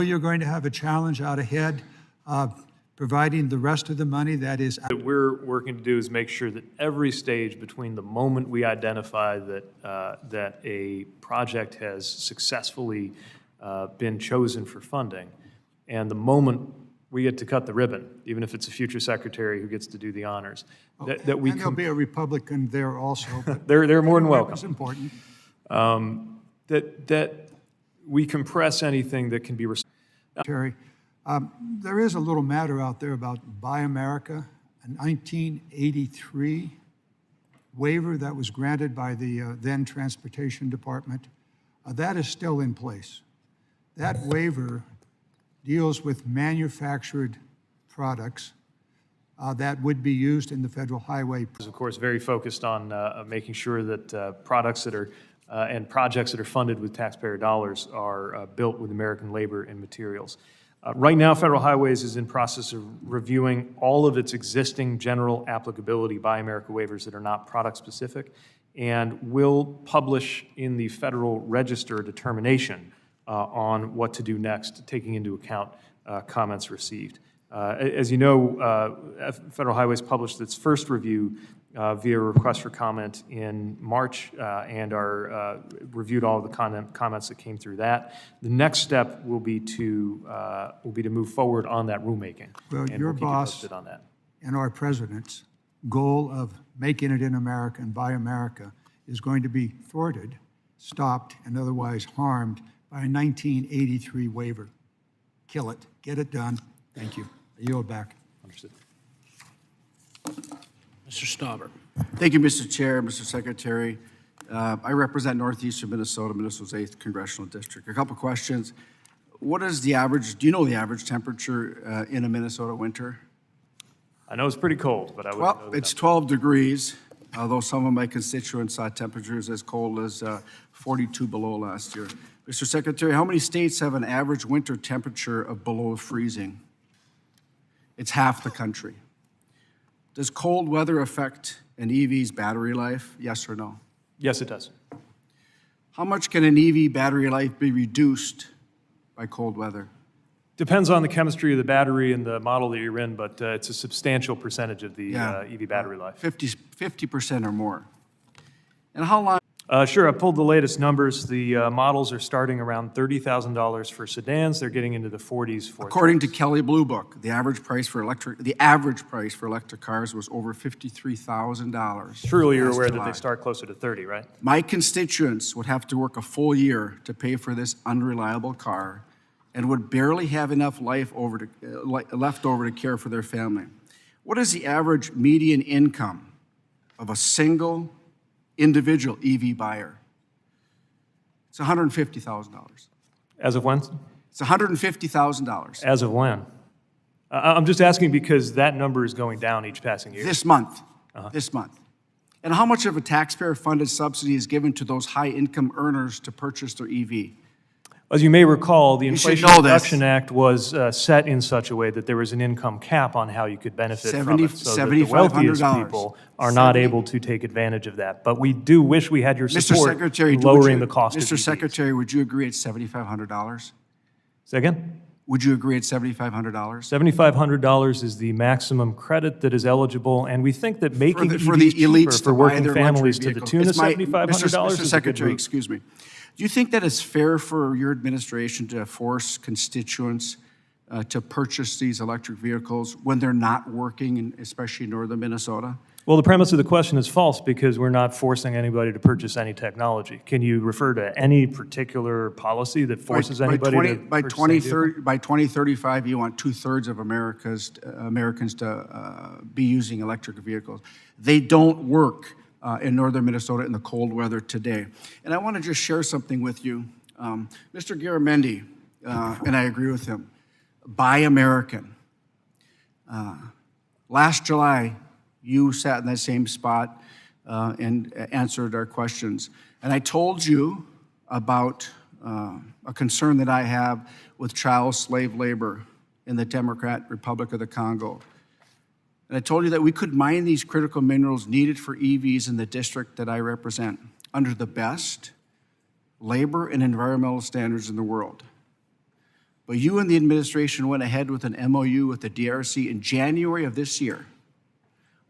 You're going to have a challenge out ahead, providing the rest of the money that is. What we're working to do is make sure that every stage between the moment we identify that a project has successfully been chosen for funding, and the moment we get to cut the ribbon, even if it's a future secretary who gets to do the honors, that we and there'll be a Republican there also. But they're more than welcome. It's important. That we compress anything that can be. Terry, there is a little matter out there about Buy America, a 1983 waiver that was granted by the then Transportation Department. That is still in place. That waiver deals with manufactured products that would be used in the federal highway. Of course, very focused on making sure that products that are and projects that are funded with taxpayer dollars are built with American labor and materials. Right now, Federal Highways is in process of reviewing all of its existing general applicability Buy America waivers that are not product specific, and will publish in the Federal Register a determination on what to do next, taking into account comments received. As you know, Federal Highways published its first review via request for comment in March, and reviewed all of the comments that came through that. The next step will be to move forward on that rulemaking. Well, and your we'll keep you boss posted on that. And our president's goal of making it in America and Buy America is going to be thwarted, stopped, and otherwise harmed by a 1983 waiver. Kill it. Get it done. Thank you. I yield back. Understood. Mr. Stauber. Thank you, Mr. Chair, Mr. Secretary. I represent northeastern Minnesota, Minnesota's 8th Congressional District. A couple questions. What is the average, do you know the average temperature in a Minnesota winter? I know it's pretty cold, but I would know Well, it's 12 degrees, although some of my constituents saw temperatures as cold as 42 below last year. Mr. Secretary, how many states have an average winter temperature of below freezing? It's half the country. Does cold weather affect an EV's battery life, yes or no? Yes, it does. How much can an EV battery life be reduced by cold weather? Depends on the chemistry of the battery and the model that you're in, but it's a substantial percentage of the EV battery life. 50% or more. And how long? Sure, I pulled the latest numbers. The models are starting around $30,000 for sedans. They're getting into the 40s for. According to Kelley Blue Book, the average price for electric cars was over $53,000. Surely you're aware that they start closer to 30, right? My constituents would have to work a full year to pay for this unreliable car and would barely have enough left over to care for their family. What is the average median income of a single individual EV buyer? It's $150,000. As of when? It's $150,000. As of when? I'm just asking because that number is going down each passing year. This month. This month. And how much of a taxpayer-funded subsidy is given to those high-income earners to purchase their EV? As you may recall, the Inflation know this. Reduction Act was set in such a way that there was an income cap on how you could benefit from it, so that the wealthiest people are not able to take advantage of that. But we do wish we had your support in lowering the cost of EVs. Mr. Secretary, would you agree it's $7,500? Say again? Would you agree it's $7,500? $7,500 is the maximum credit that is eligible, and we think that making For the EVs cheaper elites to for buy working their families to luxury the vehicles. tune of $7,500 Mr. is Secretary, a good move. excuse me. Do you think that it's fair for your administration to force constituents to purchase these electric vehicles when they're not working, especially in northern Minnesota? Well, the premise of the question is false because we're not forcing anybody to purchase any technology. Can you refer to any particular policy that forces anybody to purchase any vehicle? By 2035, you want 2/3 of Americans to be using electric vehicles. They don't work in northern Minnesota in the cold weather today. And I want to just share something with you. Mr. Garamendi, and I agree with him, Buy American. Last July, you sat in that same spot and answered our questions. And I told you about a concern that I have with child slave labor in the Democratic Republic of the Congo. And I told you that we could mine these critical minerals needed for EVs in the district that I represent under the best labor and environmental standards in the world. But you and the administration went ahead with an MOU with the DRC in January of this year.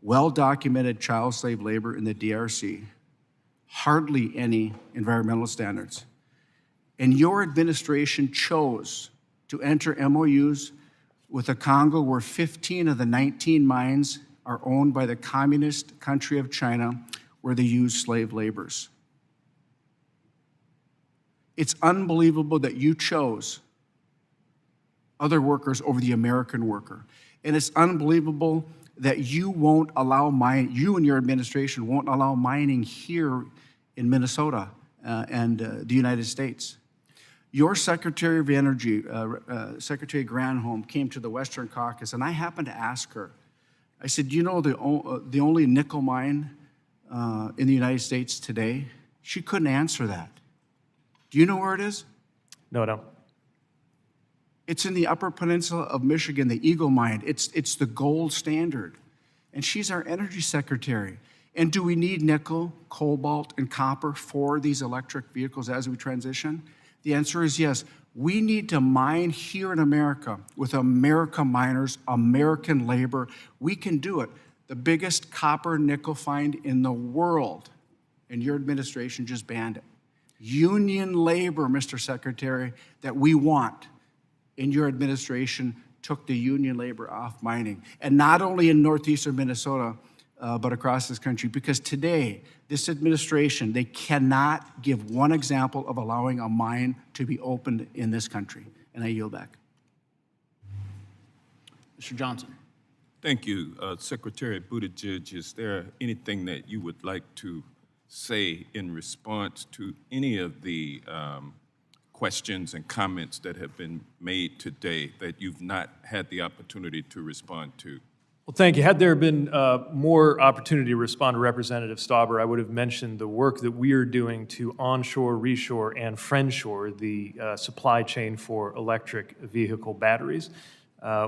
Well-documented child slave labor in the DRC, hardly any environmental standards. And your administration chose to enter MOUs with the Congo, where 15 of the 19 mines are owned by the communist country of China, where they use slave laborers. It's unbelievable that you chose other workers over the American worker. And it's unbelievable that you won't allow you and your administration won't allow mining here in Minnesota and the United States. Your Secretary of Energy, Secretary Granholm, came to the Western Caucasus, and I happened to ask her, I said, you know the only nickel mine in the United States today? She couldn't answer that. Do you know where it is? No, I don't. It's in the Upper Peninsula of Michigan, the Eagle Mine. It's the gold standard. And she's our energy secretary. And do we need nickel, cobalt, and copper for these electric vehicles as we transition? The answer is yes. We need to mine here in America with American miners, American labor. We can do it. The biggest copper nickel find in the world, and your administration just banned it. Union labor, Mr. Secretary, that we want in your administration took the union labor off mining. And not only in northeastern Minnesota, but across this country. Because today, this administration, they cannot give one example of allowing a mine to be opened in this country. And I yield back. Mr. Johnson. Thank you. Secretary Buttigieg, is there anything that you would like to say in response to any of the questions and comments that have been made today that you've not had the opportunity to respond to? Well, thank you. Had there been more opportunity to respond to Representative Stauber, I would have mentioned the work that we are doing to onshore, reshore, and friendshore the supply chain for electric vehicle batteries.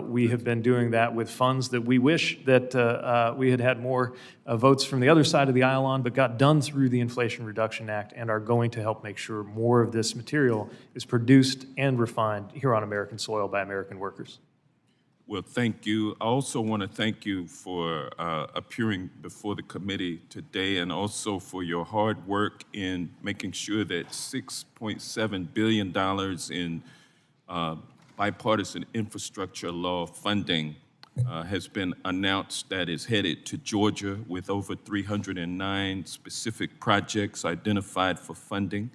We have been doing that with funds that we wish that we had had more votes from the other side of the aisle on, but got done through the Inflation Reduction Act and are going to help make sure more of this material is produced and refined here on American soil by American workers. Well, thank you. I also want to thank you for appearing before the committee today and also for your hard work in making sure that $6.7 billion in bipartisan infrastructure law funding has been announced that is headed to Georgia with over 309 specific projects identified for funding,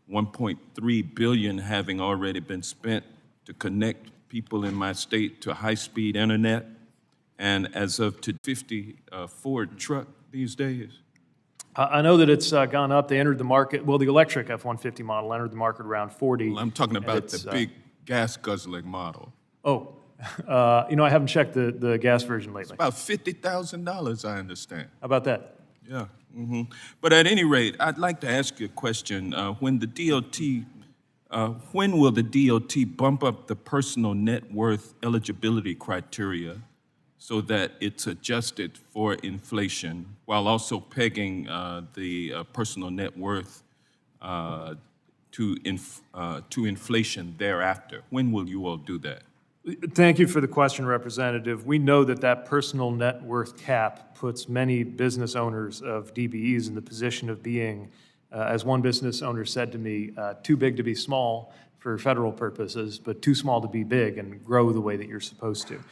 $1.3 billion having already been spent to connect people in my state to high-speed internet, and as of to 50 Ford truck these days. I know that it's gone up. They entered the market, well, the electric F-150 model entered the market around 40. Well, I'm talking about the big gas guzzling model. Oh, I haven't checked the gas version lately. About $50,000, I understand. How about that? Yeah. But at any rate, I'd like to ask you a question. When will the DOT bump up the personal net worth eligibility criteria so that it's adjusted for inflation while also pegging the personal net worth to inflation thereafter? When will you all do that? Thank you for the question, Representative. We know that personal net worth cap puts many business owners of DBEs in the position of being, as one business owner said to me, too big to be small for federal purposes, but too small to be big and grow the way that you're supposed to.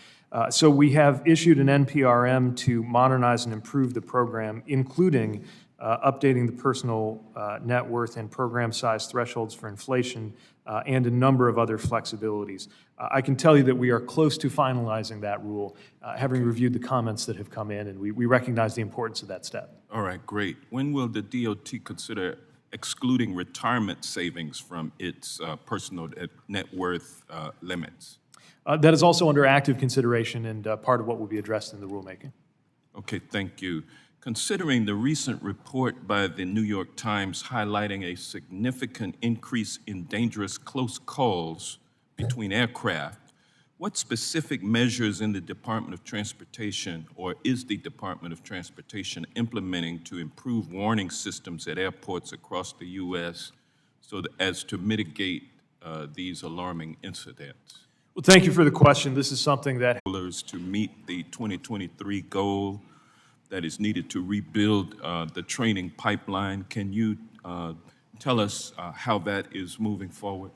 So we have issued an NPRM to modernize and improve the program, including updating the personal net worth and program size thresholds for inflation and a number of other flexibilities. I can tell you that we are close to finalizing that rule, having reviewed the comments that have come in, and we recognize the importance of that step. All right, great. When will the DOT consider excluding retirement savings from its personal net worth limits? That is also under active consideration and part of what will be addressed in the rulemaking. Okay, thank you. Considering the recent report by the New York Times highlighting a significant increase in dangerous close calls between aircraft, what specific measures in the Department of Transportation, or is the Department of Transportation implementing to improve warning systems at airports across the U.S. so as to mitigate these alarming incidents? Well, thank you for the question. This is something that To meet the 2023 goal that is needed to rebuild the training pipeline. Can you tell us how that is moving forward?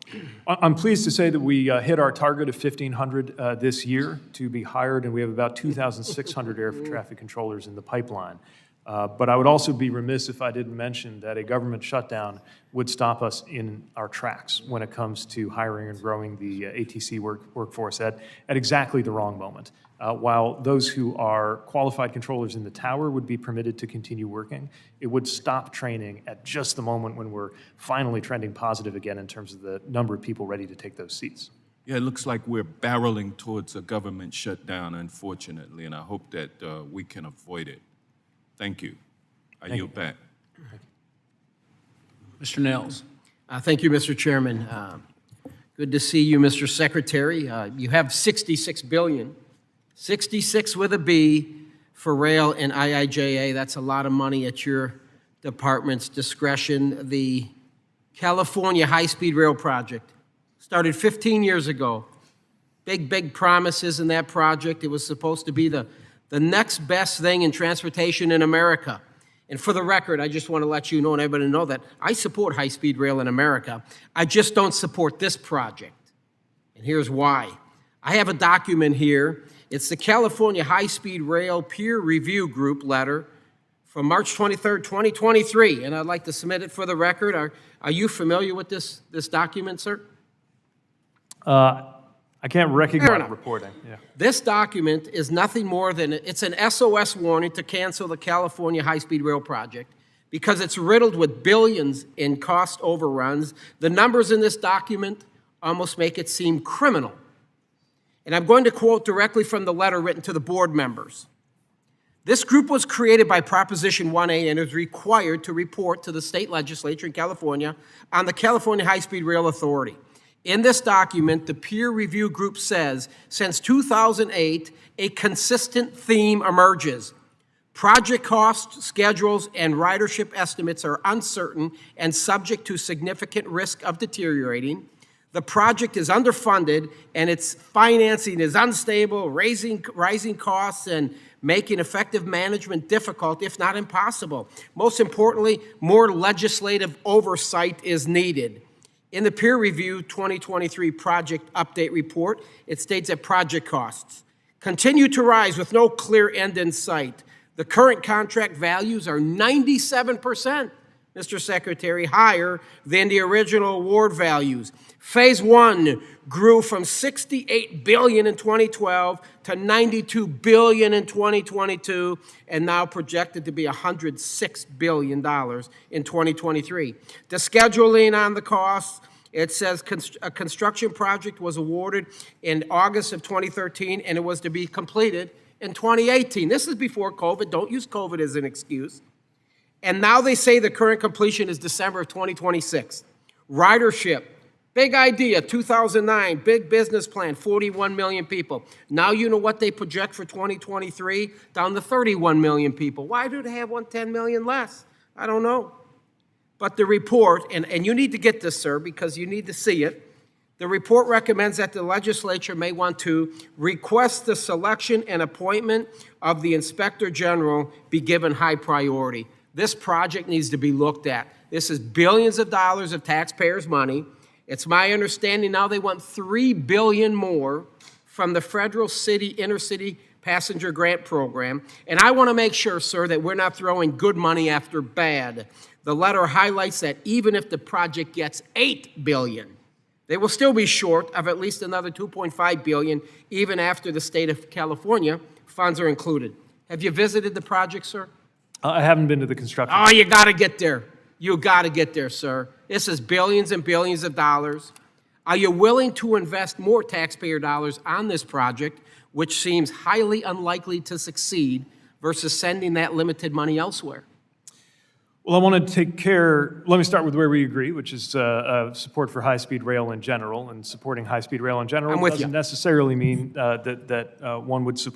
I'm pleased to say that we hit our target of 1,500 this year to be hired, and we have about 2,600 air traffic controllers in the pipeline. But I would also be remiss if I didn't mention that a government shutdown would stop us in our tracks when it comes to hiring and growing the ATC workforce at exactly the wrong moment. While those who are qualified controllers in the tower would be permitted to continue working, it would stop training at just the moment when we're finally trending positive again in terms of the number of people ready to take those seats. Yeah, it looks like we're barreling towards a government shutdown, unfortunately, and I hope that we can avoid it. Thank you. I yield back. Mr. Nels. Thank you, Mr. Chairman. Good to see you, Mr. Secretary. You have $66 billion, 66 with a B, for rail and IIJA. That's a lot of money at your department's discretion. The California high-speed rail project started 15 years ago. Big promises in that project. It was supposed to be the next best thing in transportation in America. And for the record, I just want to let you know and everybody know that I support high-speed rail in America. I just don't support this project. And here's why. I have a document here. It's the California High-Speed Rail Peer Review Group letter from March 23rd, 2023. And I'd like to submit it for the record. Are you familiar with this document, sir? I can't recognize reporting. Yeah. This document is nothing more than, it's an SOS warning to cancel the California high-speed rail project because it's riddled with billions in cost overruns. The numbers in this document almost make it seem criminal. And I'm going to quote directly from the letter written to the board members. This group was created by Proposition 1A and is required to report to the state legislature in California on the California High-Speed Rail Authority. In this document, the peer review group says, since 2008, a consistent theme emerges. Project costs, schedules, and ridership estimates are uncertain and subject to significant risk of deteriorating. The project is underfunded, and its financing is unstable, rising costs, and making effective management difficult, if not impossible. Most importantly, more legislative oversight is needed. In the peer review 2023 project update report, it states that project costs continue to rise with no clear end in sight. The current contract values are 97%, Mr. Secretary, higher than the original award values. Phase 1 grew from $68 billion in 2012 to $92 billion in 2022, and now projected to be $106 billion in 2023. The scheduling on the costs, it says a construction project was awarded in August of 2013, and it was to be completed in 2018. This is before COVID. Don't use COVID as an excuse. And now they say the current completion is December of 2026. Ridership, big idea, 2009, big business plan, 41 million people. Now you know what they project for 2023? Down to 31 million people. Why do they have 10 million less? I don't know. But the report, and you need to get this, sir, because you need to see it. The report recommends that the legislature may want to request the selection and appointment of the Inspector General be given high priority. This project needs to be looked at. This is billions of dollars of taxpayers' money. It's my understanding now they want $3 billion more from the federal city intercity passenger grant program. And I want to make sure, sir, that we're not throwing good money after bad. The letter highlights that even if the project gets $8 billion, they will still be short of at least another $2.5 billion, even after the state of California funds are included. Have you visited the project, sir? I haven't been to the construction. Oh, you got to get there. You got to get there, sir. This is billions and billions of dollars. Are you willing to invest more taxpayer dollars on this project, which seems highly unlikely to succeed, versus sending that limited money elsewhere? Well, I want to take care, let me start with where we agree, which is support for high-speed rail in general, and supporting high-speed rail in general I'm with you. doesn't necessarily mean that one would support